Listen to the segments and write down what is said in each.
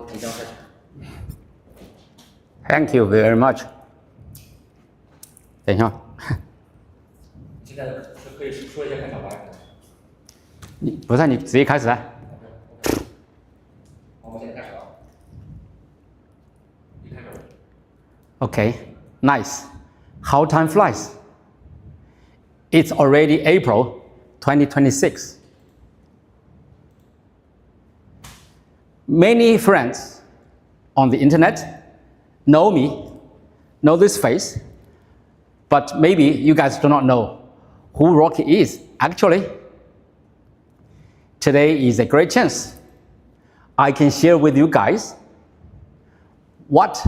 都即将开始。 Thank you very much。等一下，现在可以说一下开场白。你不是你直接开始啊？ 好，我们现在开始了。一开始。 Okay, nice. How time flies. It's already April 2026. Many friends on the internet know me, know this face, but maybe you guys do not know who Rocky is actually. Today is a great chance. I can share with you guys what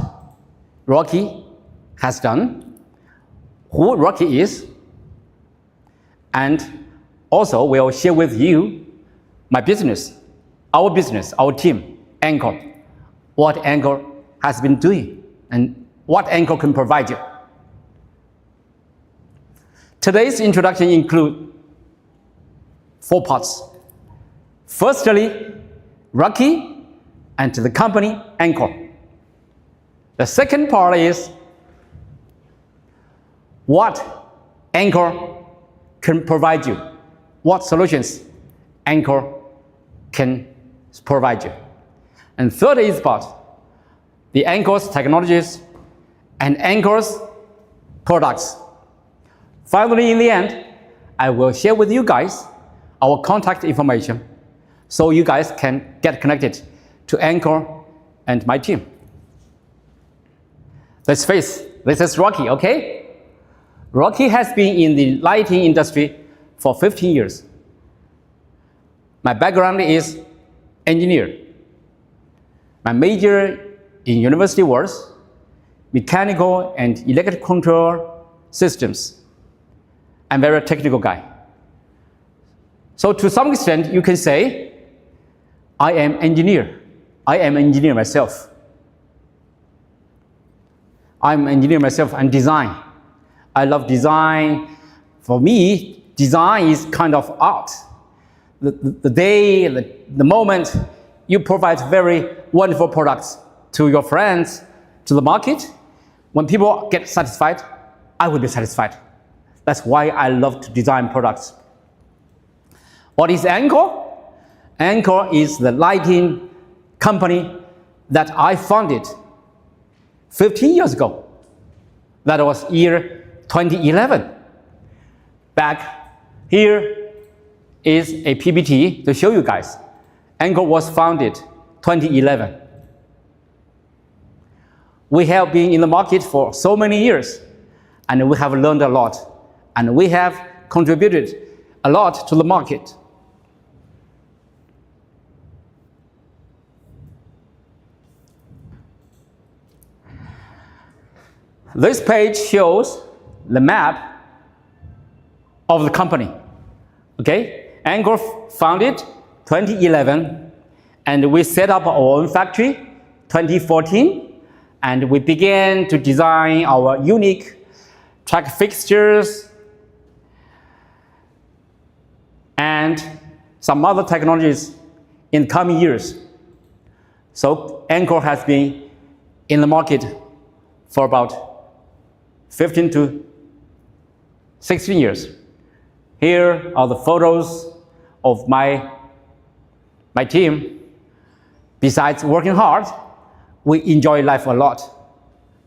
Rocky has done, who Rocky is, and also will share with you my business, our team, Encore, what Encore has been doing and what Encore can provide you. Today's introduction includes 4 parts. Firstly, Rocky and the company Encore. The second part is what Encore can provide you, what solutions Encore can provide you. And third is about the Encore's technologies and Encore's products. Finally, in the end, I will share with you guys our contact information so you guys can get connected to Encore and my team. Let's face, this is Rocky, okay? Rocky has been in the lighting industry for 15 years. My background is engineer. My major in university was mechanical and electrical control systems. I'm a very technical guy. So to some extent, you can say, I am engineer. I am engineer myself. I'm an engineer myself and design. I love design. For me, design is kind of art. The day, the moment you provide very wonderful products to your friends, to the market, when people get satisfied, I will be satisfied. That's why I love to design products. What is Encore? Encore is the lighting company that I founded 15 years ago. That was year 2011. Back here is a PPT to show you guys. Encore was founded 2011. We have been in the market for so many years, and we have learned a lot, and we have contributed a lot to the market. This page shows the map of the company. Okay, Encore founded 2011, and we set up our own factory 2014, and we began to design our unique track fixtures and some other technologies in the coming years. So Encore has been in the market for about 15 to 16 years. Here are the photos of my team. Besides working hard, we enjoy life a lot.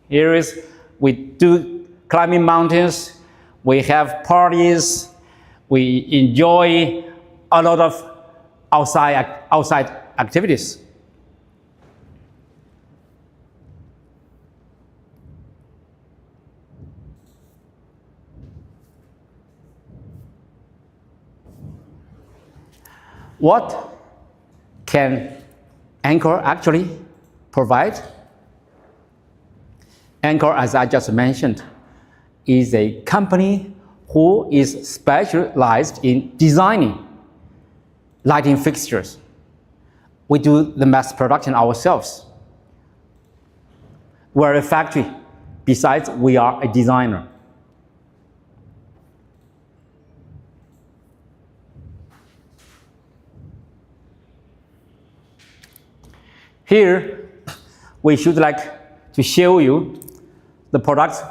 Here is, we do climbing mountains, we have parties, we enjoy a lot of outside activities. What can Encore actually provide? Encore, as I just mentioned, is a company who is specialized in designing lighting fixtures. We do the mass production ourselves. We're a factory. Besides, we are a designer. Here we should like to show you the products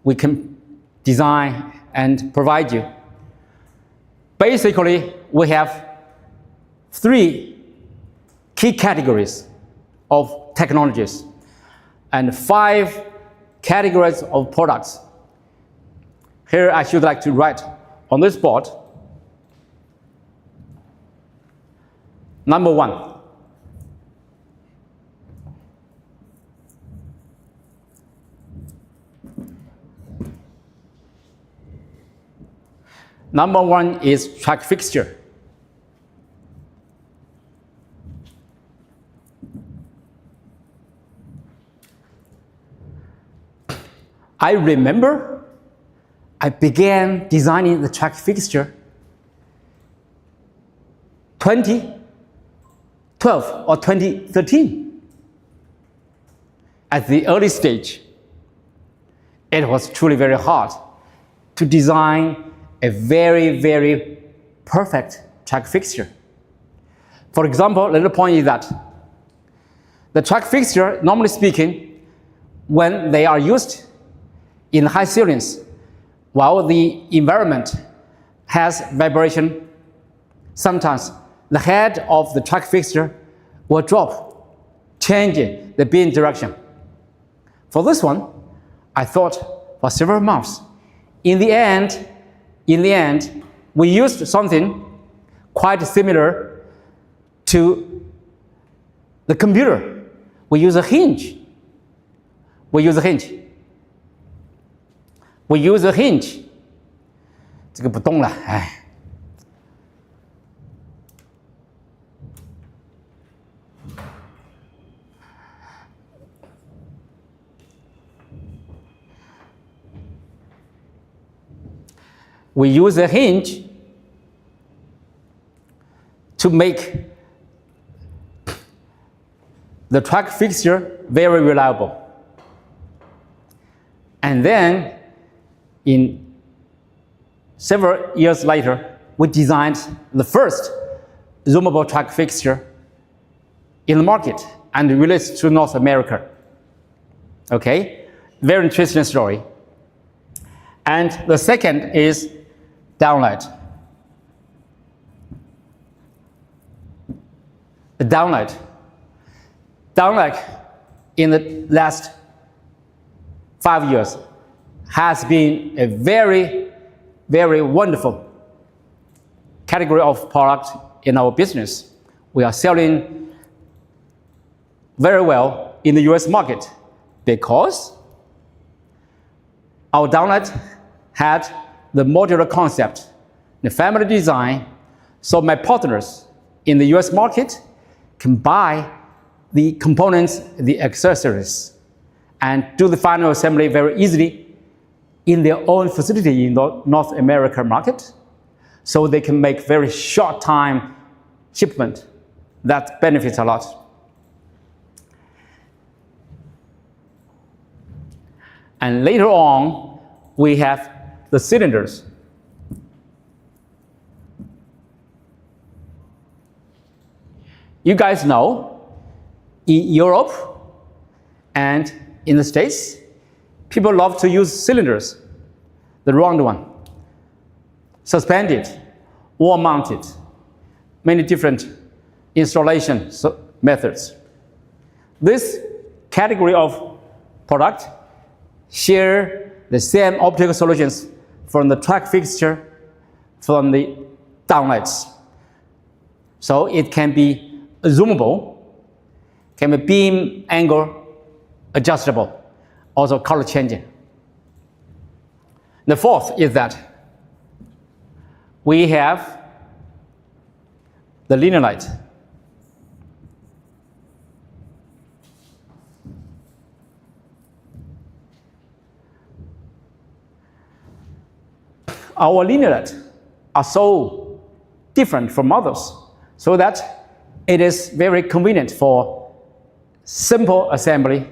we can design and provide you. Basically, we have 3 key categories of technologies and 5 categories of products. Here I should like to write on this board. Number 1. Number 1 is track fixture. I remember I began designing the track fixture 2012 or 2013. At the early stage, it was truly very hard to design a very, very perfect track fixture. For example, the little point is that the track fixture, normally speaking, when they are used in high ceilings, while the environment has vibration, sometimes the head of the track fixture will drop, changing the beam direction. For this one, I thought for several months. In the end, we used something quite similar to the computer. We use a hinge. We use a hinge. 这个不动了，哎。We use a hinge to make the track fixture very reliable. And then, in several years later, we designed the first zoomable track fixture in the market and released to North America. Okay, very interesting story. And the second is downlight. The downlight in the last 5 years has been a very, very wonderful category of product in our business. We are selling very well in the US market because our downlight had the modular concept, the family design, so my partners in the US market can buy the components, the accessories, and do the final assembly very easily in their own facility in the North American market, so they can make very short time shipment. That benefits a lot. And later on, we have the cylinders. You guys know, in Europe and in the States, people love to use cylinders, the round one, suspended, wall mounted, many different installation methods. This category of product share the same optical solutions from the track fixture, from the downlights. So it can be zoomable, can be beam angle adjustable, also color changing. The fourth is that we have the linear light. Our linear light are so different from others, so that it is very convenient for simple assembly,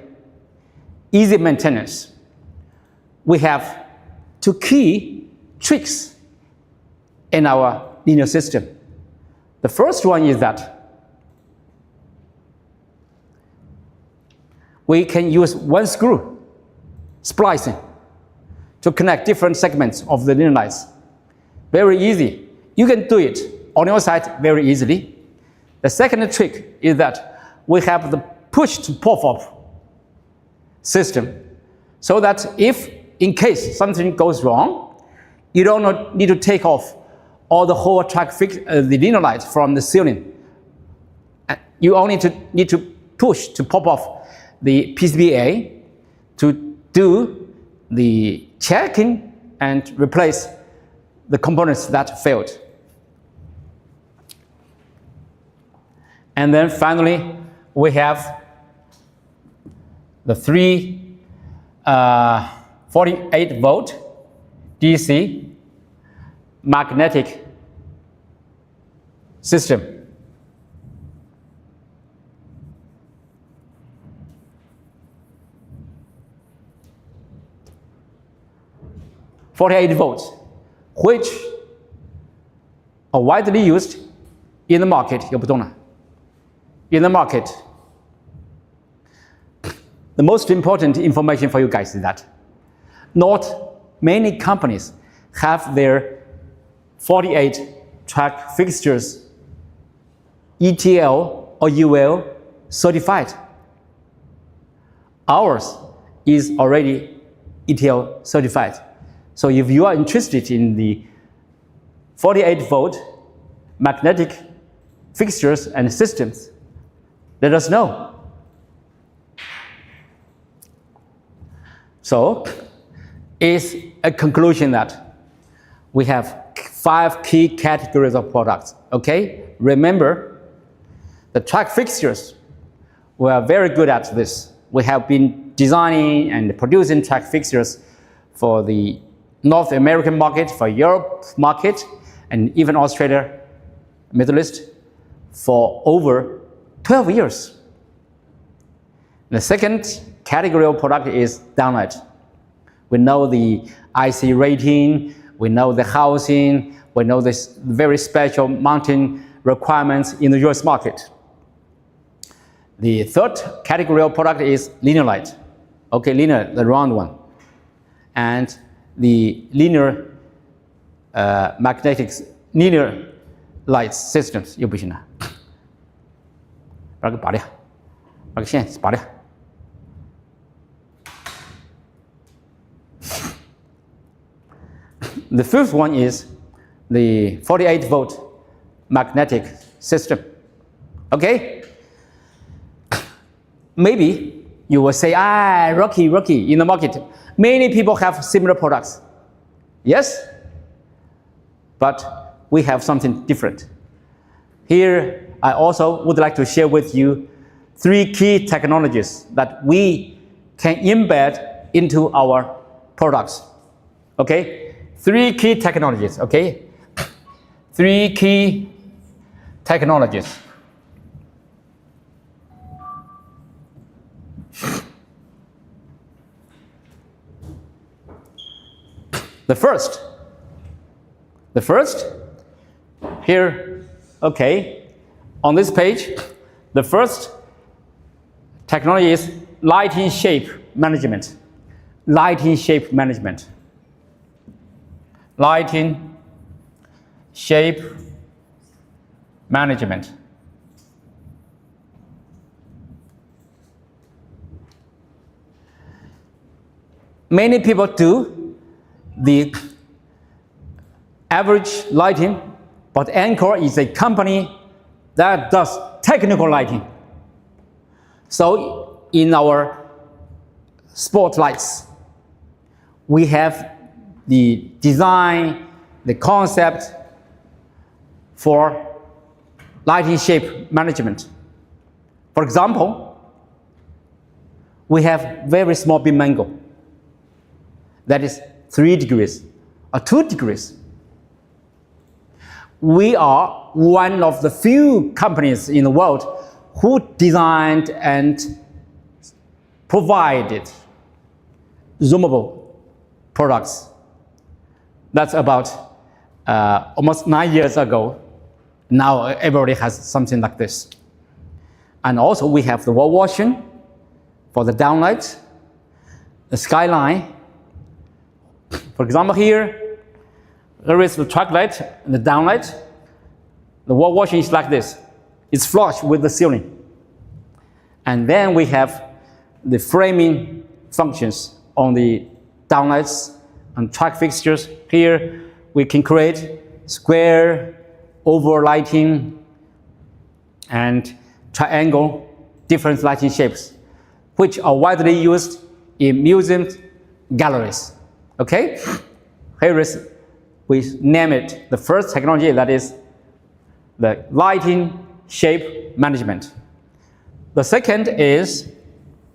easy maintenance. We have 2 key tricks in our linear system. The first one is that we can use one screw, splicing, to connect different segments of the linear lights. Very easy. You can do it on your side very easily. The second trick is that we have the push to pop-up system, so that if in case something goes wrong, you don't need to take off all the whole the linear light from the ceiling. You only need to push to pop off the PCBA to do the checking and replace the components that failed. And then finally, we have the 48 volt DC magnetic system. .48 volts, which are widely used in the market. In the market, the most important information for you guys is that not many companies have their 48 track fixtures ETL or UL certified. Ours is already ETL certified. So if you are interested in the 48 volt magnetic fixtures and systems, let us know. So it's a conclusion that we have 5 key categories of products. Okay, remember the track fixtures. We are very good at this. We have been designing and producing track fixtures for the North American market, for Europe market, and even Australia, Middle East for over 12 years. The second category of product is downlight. We know the IC rating, we know the housing, we know this very special mounting requirements in the US market. The third category of product is linear light. Okay, linear, the round one. And the linear magnetic linear light systems 又不行了，把它给拔掉，把线拔掉。The fifth one is the 48 volt magnetic system. Okay? Maybe you will say, Rocky, in the market, many people have similar products. Yes? But we have something different. Here, I also would like to share with you 3 key technologies that we can embed into our products. Okay? 3 key technologies, okay? 3 key technologies. The first, here, okay, on this page, the first technology is lighting shape management. Lighting shape management. Lighting shape management. Many people do the average lighting, but Encore is a company that does technical lighting. So in our spotlights, we have the design, the concept for lighting shape management. For example, we have very small beam angle. That is 3 degrees or 2 degrees. We are one of the few companies in the world who designed and provided zoomable products. That's about almost 9 years ago. Now everybody has something like this. And also we have the wall washing, for the downlight, the skyline. For example, here, there is the track light and the downlight. The wall washing is like this. It's flush with the ceiling. And then we have the framing functions on the downlights and track fixtures. Here, we can create square, oval lighting, and triangle, different lighting shapes, which are widely used in museums, galleries. Okay? Here is, we name it the first technology, that is the lighting shape management. The second is,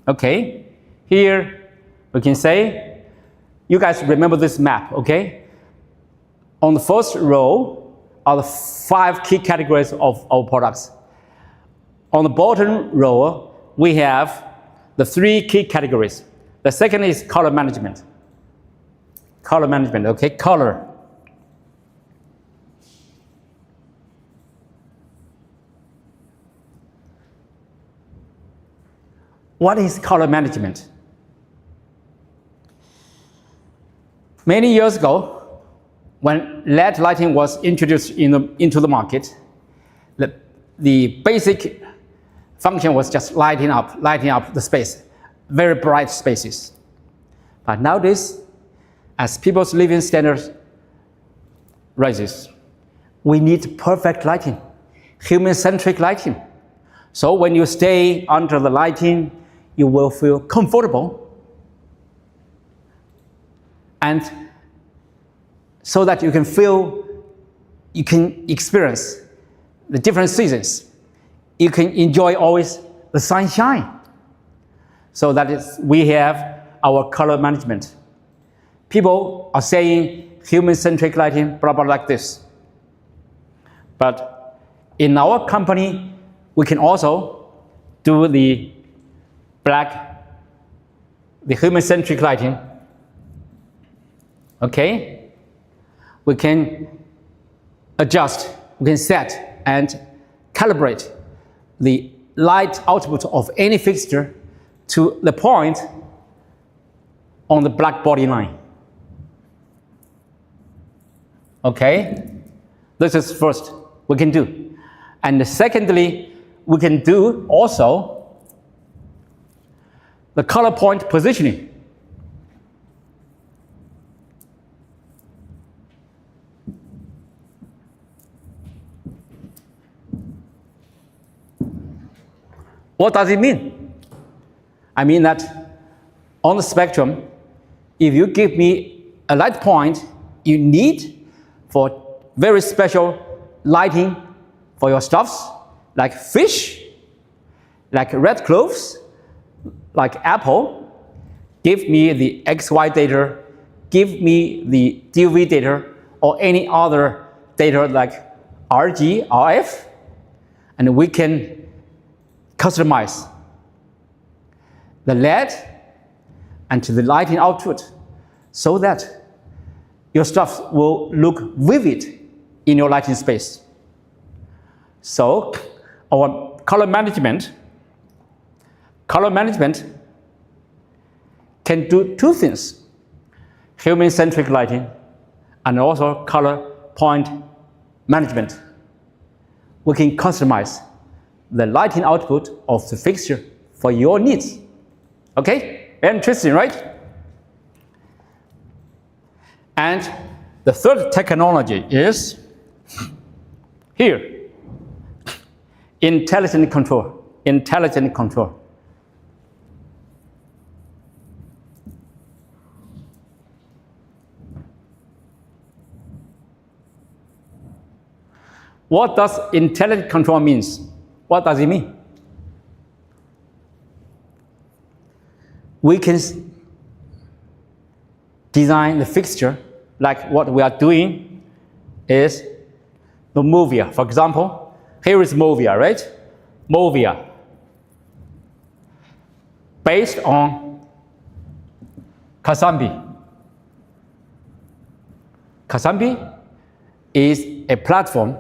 okay, here we can say, you guys remember this map, okay? On the first row are the 5 key categories of our products. On the bottom row, we have the 3 key categories. The second is color management. Color management, okay, color. What is color management? Many years ago, when LED lighting was introduced into the market, the basic function was just lighting up the space, very bright spaces. But nowadays, as people's living standards rises, we need perfect lighting, human-centric lighting. So when you stay under the lighting, you will feel comfortable, and so that you can experience the different seasons. You can enjoy always the sunshine. So that is, we have our color management. People are saying human-centric lighting, blah, blah, like this. But in our company, we can also do the human-centric lighting. Okay? We can adjust, we can set and calibrate the light output of any fixture to the point on the black body line. Okay? This is first we can do. And secondly, we can do also the color point positioning. What does it mean? I mean that on the spectrum, if you give me a light point you need for very special lighting for your stuffs, like fish, like red cloves, like apple, give me the XY data, give me the DUV data, or any other data like RG, RF, and we can customize the LED and to the lighting output so that your stuff will look vivid in your lighting space. So our color management can do 2 things: human-centric lighting and also color point management. We can customize the lighting output of the fixture for your needs. Okay? Very interesting, right? And the third technology is here. Intelligent control. Intelligent control. What does intelligent control means? What does it mean? We can design the fixture like what we are doing is the Movia. For example, here is Movia, right? Movia. Based on Kasambi. Kasambi is a platform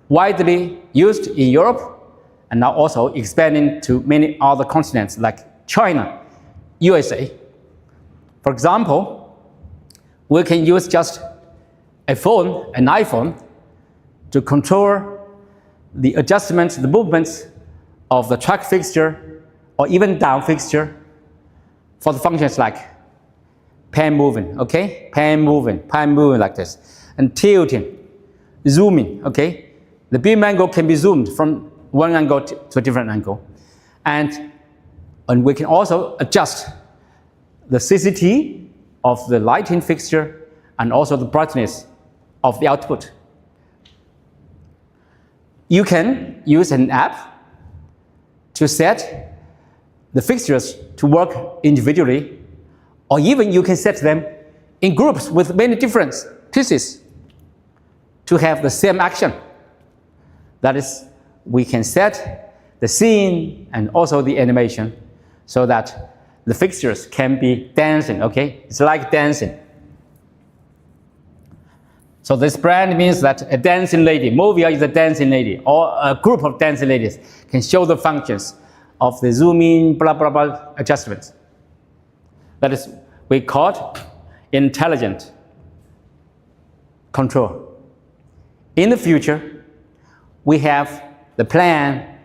widely used in Europe and now also expanding to many other continents like China, USA. For example, we can use just a phone, an iPhone, to control the adjustments, the movements of the track fixture or even down fixture for the functions like pan moving, okay? Pan moving like this. And tilting, zooming, okay? The beam angle can be zoomed from one angle to a different angle. And we can also adjust the CCT of the lighting fixture and also the brightness of the output. You can use an app to set the fixtures to work individually, or even you can set them in groups with many different pieces to have the same action. That is, we can set the scene and also the animation so that the fixtures can be dancing, okay? It's like dancing. So this brand means that a dancing lady, Movia is a dancing lady, or a group of dancing ladies can show the functions of the zooming, blah, blah, blah adjustments. That is, we call it intelligent control. In the future, we have the plan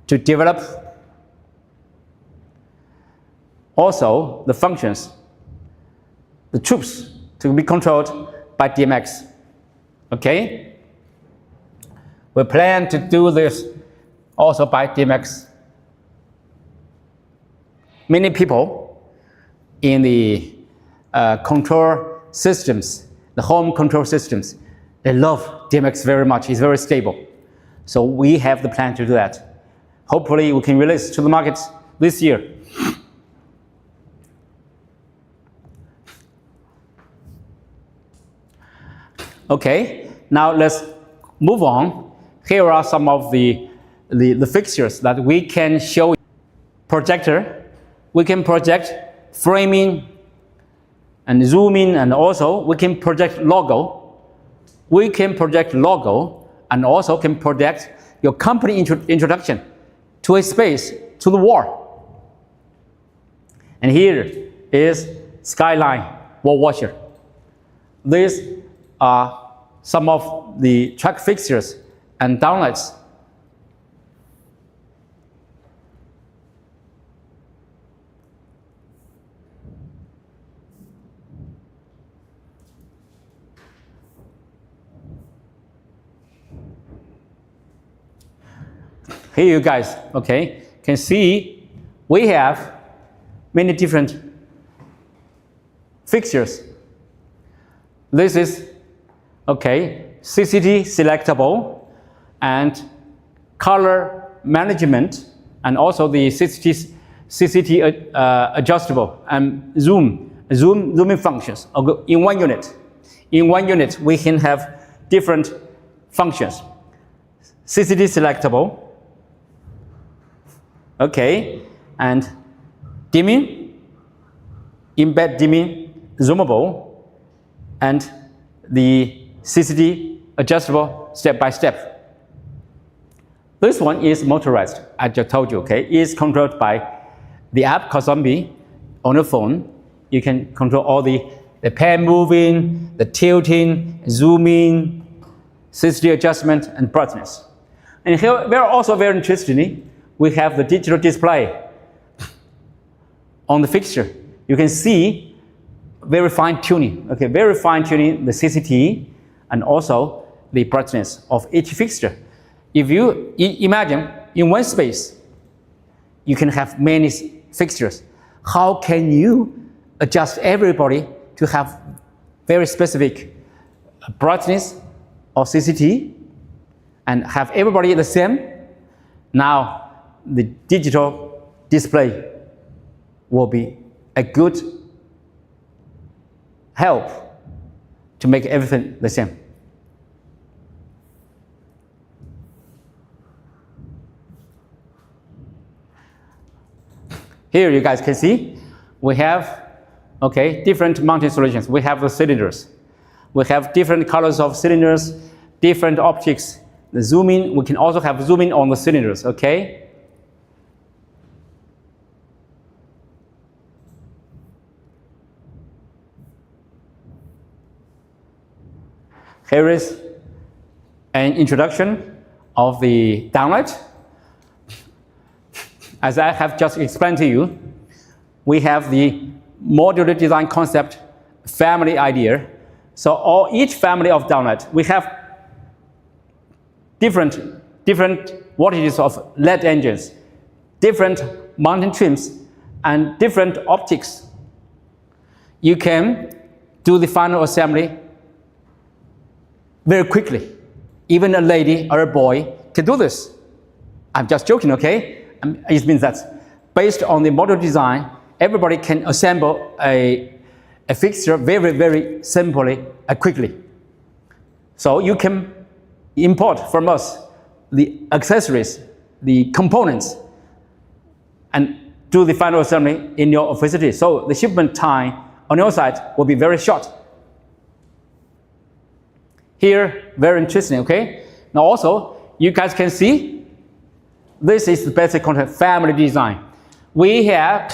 to develop also the functions, the troops to be controlled by DMX. Okay? We plan to do this also by DMX. Many people in the control systems, the home control systems, they love DMX very much. It's very stable. So we have the plan to do that. Hopefully we can release to the market this year. Okay, now let's move on. Here are some of the fixtures that we can show. Projector, we can project framing and zooming, and also we can project logo. We can project logo and also can project your company introduction to a space, to the wall. And here is Skyline wall washer. These are some of the track fixtures and downlights. Here you guys, okay, can see we have many different fixtures. This is, okay, CCT selectable and color management, and also the CCT adjustable and zooming functions in one unit. In one unit, we can have different functions. CCT selectable, okay, and dimming, embed dimming, zoomable, and the CCT adjustable step by step. This one is motorized, I just told you, okay? It is controlled by the app called Zombie on the phone. You can control all the pan moving, the tilting, zooming, CCT adjustment, and brightness. And here, we are also very interestingly, we have the digital display on the fixture. You can see very fine tuning, okay, very fine tuning the CCT and also the brightness of each fixture. If you imagine in one space, you can have many fixtures. How can you adjust everybody to have very specific brightness of CCT and have everybody the same? Now, the digital display will be a good help to make everything the same. Here you guys can see we have, okay, different mounting solutions. We have the cylinders. We have different colors of cylinders, different optics. The zooming, we can also have zooming on the cylinders, okay? Here is an introduction of the downlight. As I have just explained to you, we have the modular design concept family idea. So each family of downlight, we have different voltages of LED engines, different mounting trims, and different optics. You can do the final assembly very quickly. Even a lady or a boy can do this. I'm just joking, okay? It means that based on the model design, everybody can assemble a fixture very, very simply and quickly. So you can import from us the accessories, the components, and do the final assembly in your facility. So the shipment time on your side will be very short. Here, very interesting, okay? Now also, you guys can see, this is the basic concept family design. We have,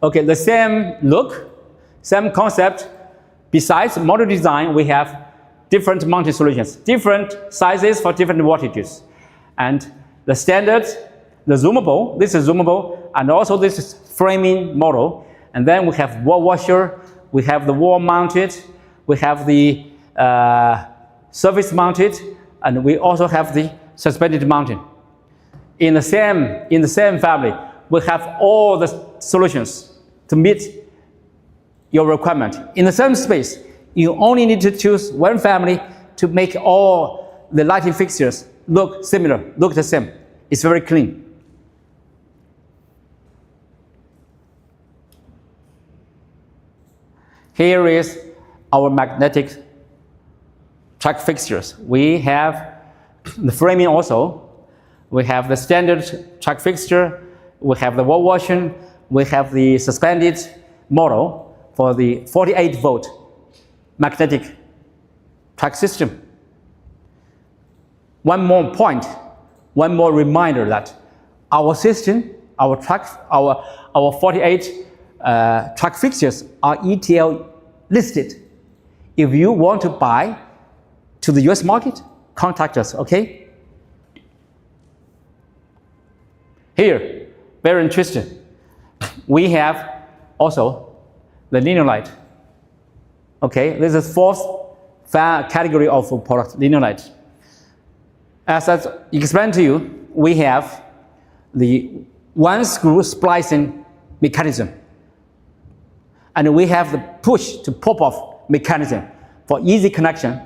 okay, the same look, same concept. Besides model design, we have different mounting solutions, different sizes for different voltages. And the standard, the zoomable, this is zoomable, and also this is framing model. And then we have wall washer, we have the wall mounted, we have the surface mounted, and we also have the suspended mounting. In the same family, we have all the solutions to meet your requirement. In the same space, you only need to choose one family to make all the lighting fixtures look similar, look the same. It's very clean. Here is our magnetic track fixtures. We have the framing also. We have the standard track fixture. We have the wall washing. We have the suspended model for the 48-volt magnetic track system. One more point, one more reminder that our system, our 48 track fixtures are ETL listed. If you want to buy to the US market, contact us, okay? Here, very interesting. We have also the linear light. Okay, this is fourth category of product, linear light. As I explained to you, we have the one screw splicing mechanism. And we have the push to pop off mechanism for easy connection,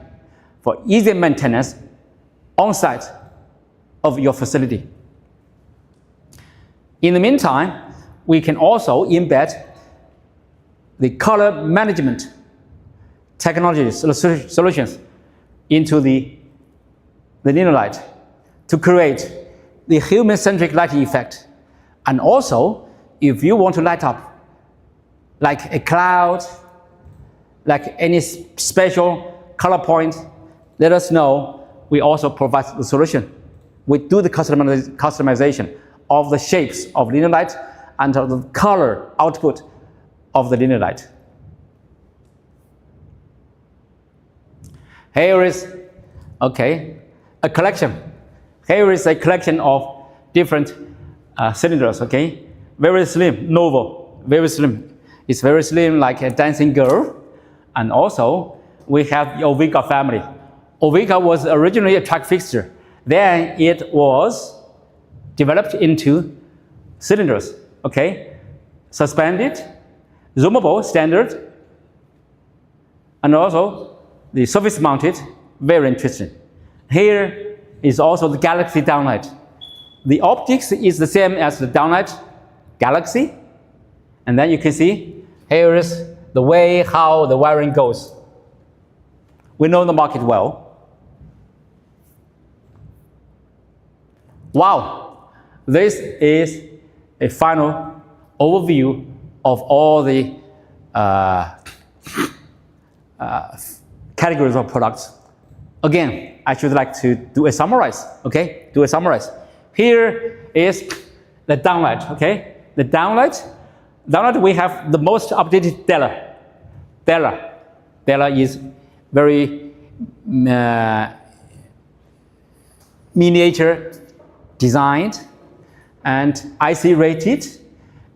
for easy maintenance on site of your facility. In the meantime, we can also embed the color management technology solutions into the linear light to create the human-centric lighting effect. And also, if you want to light up like a cloud, like any special color point, let us know. We also provide the solution. We do the customization of the shapes of linear light and of the color output of the linear light. Here is, okay, a collection. Here is a collection of different cylinders, okay? Very slim, novel, very slim. It's very slim like a dancing girl. And also, we have the Omega family. Omega was originally a track fixture. Then it was developed into cylinders, okay? Suspended, zoomable, standard, and also the surface mounted, very interesting. Here is also the Galaxy downlight. The optics is the same as the downlight Galaxy. And then you can see here is the way how the wiring goes. We know the market well. Wow, this is a final overview of all the categories of products. Again, I should like to do a summarize, okay? Do a summarize. Here is the downlight, okay? The downlight, we have the most updated Della is very miniature designed and IC rated.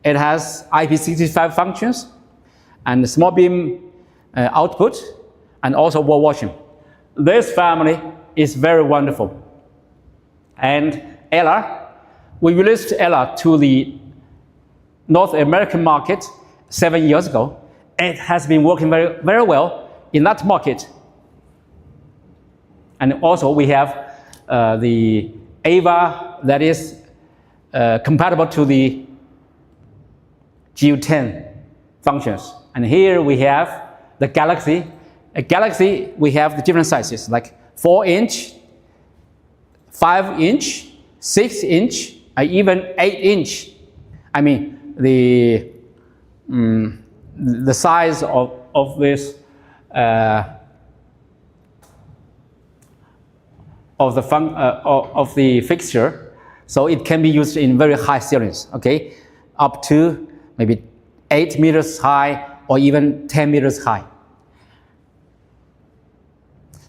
It has IP65 functions and small beam output and also wall washing. This family is very wonderful. And Ella, we released Ella to the North American market 7 years ago. It has been working very, very well in that market. And also we have the Ava that is compatible to the GU10 functions. And here we have the Galaxy. A Galaxy, we have the different sizes like 4-inch, 5-inch, 6-inch, even 8-inch. I mean, the size of this of the fixture, so it can be used in very high ceilings. Okay, up to maybe 8 meters high or even 10 meters high.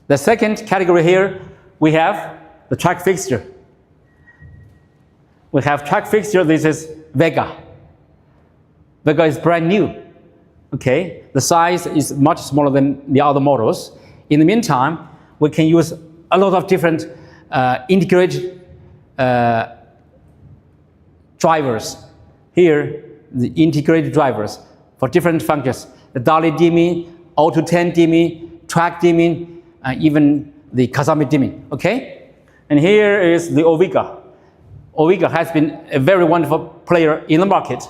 The second category here, we have the track fixture. We have track fixture. This is Vega. Vega is brand new. Okay, the size is much smaller than the other models. In the meantime, we can use a lot of different integrated drivers. Here, the integrated drivers for different functions. The dolly dimming, auto 10 dimming, track dimming, even the Kasami dimming. Okay, and here is the Omega. Omega has been a very wonderful player in the market.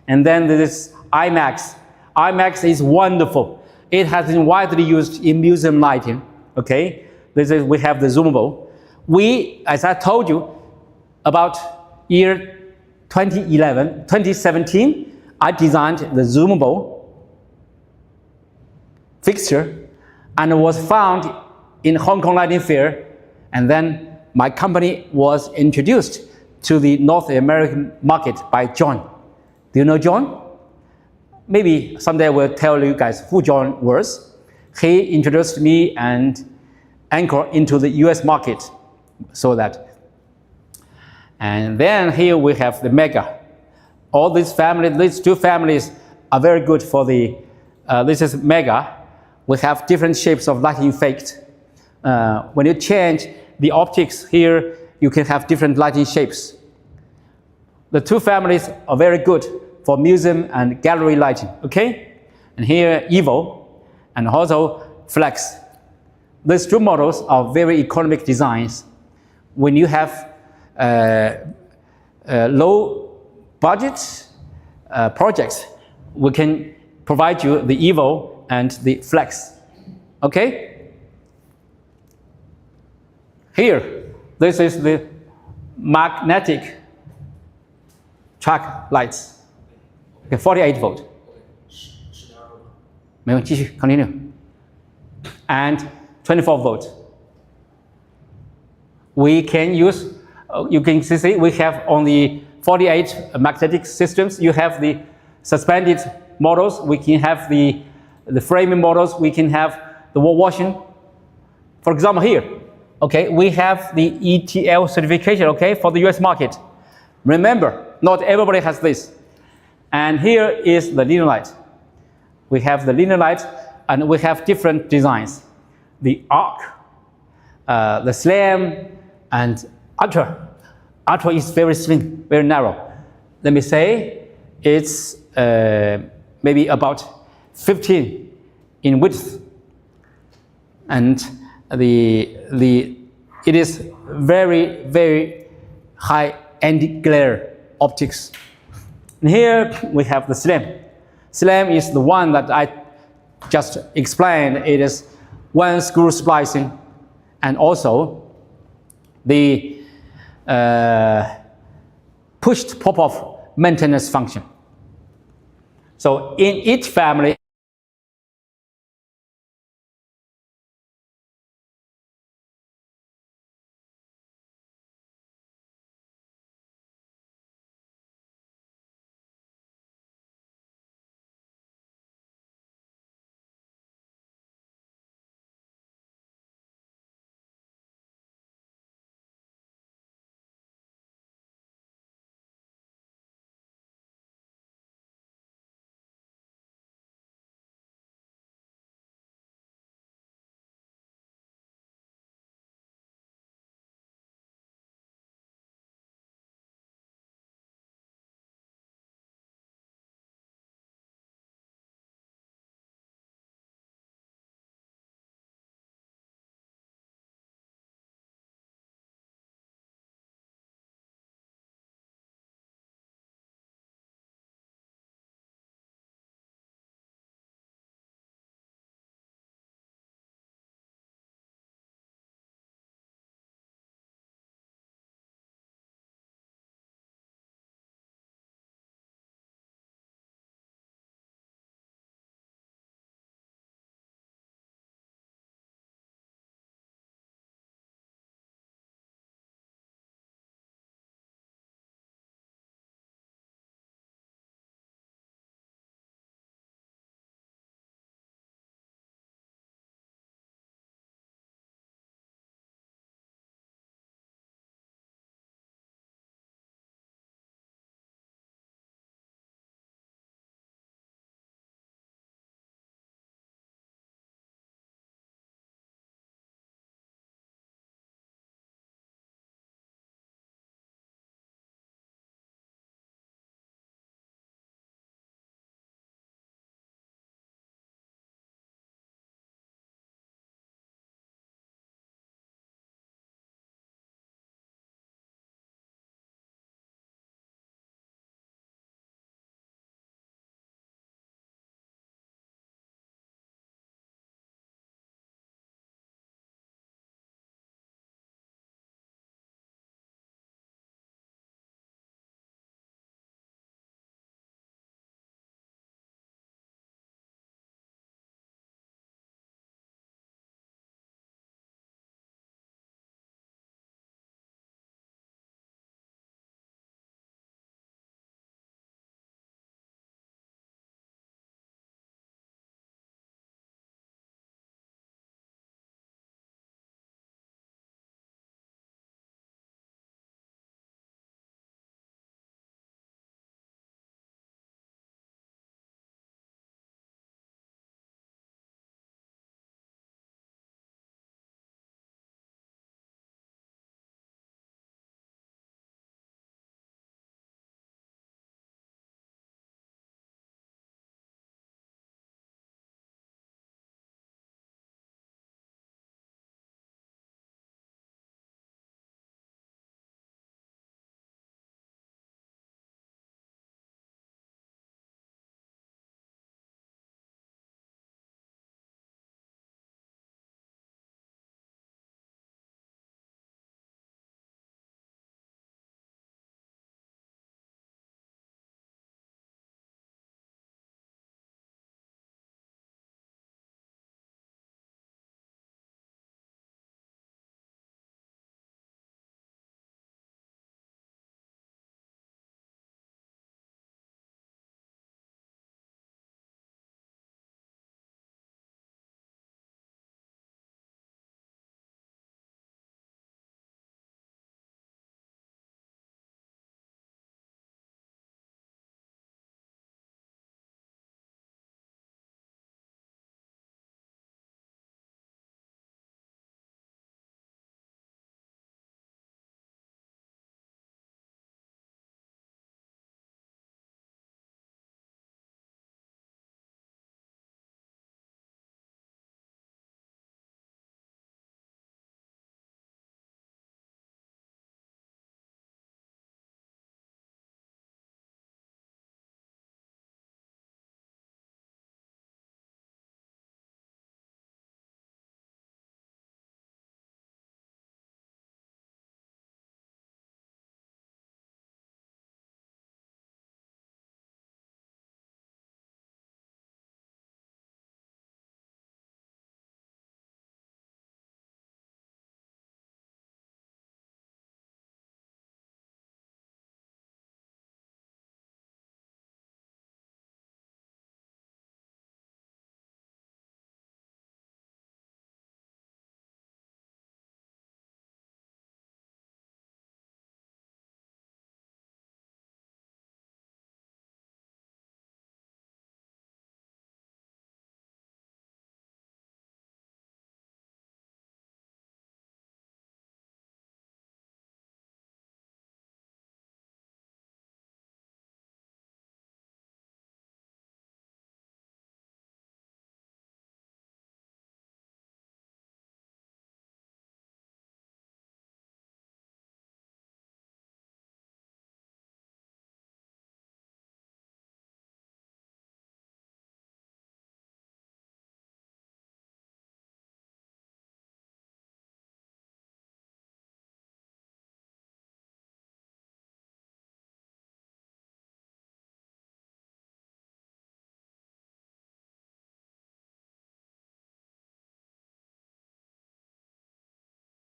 And then there is IMAX. IMAX is wonderful. It has been widely used in museum lighting. Okay, we have the zoomable. As I told you, about year 2017, I designed the zoomable fixture, and it was found in Hong Kong Lighting Fair, and then my company was introduced to the North American market by John. Do you know John? Maybe someday I will tell you guys who John was. He introduced me and Encore into the US market. So that. And then here we have the Mega. All these two families are very good for the, this is Mega. We have different shapes of lighting effect. When you change the optics here, you can have different lighting shapes. The two families are very good for museum and gallery lighting, okay? And here, Evo, and also Flex. These two models are very economic designs. When you have low budget projects, we can provide you the Evo and the Flex, okay? Here, this is the magnetic track lights. Okay, 48 volt. 没问题，继续 continue. And 24 volt. We can use, you can see, we have on the 48 magnetic systems, you have the suspended models, we can have the framing models, we can have the wall washing. For example, here, okay, we have the ETL certification, okay, for the US market. Remember, not everybody has this. And here is the linear light. We have the linear light, and we have different designs. The arc, the slam, and ultra. Ultra is very slim, very narrow. Let me say it's maybe about 15 in width, and it is very, very high anti-glare optics. And here we have the slam. Slam is the one that I just explained. It is one screw splicing, and also the pushed pop-off maintenance function. So in each family,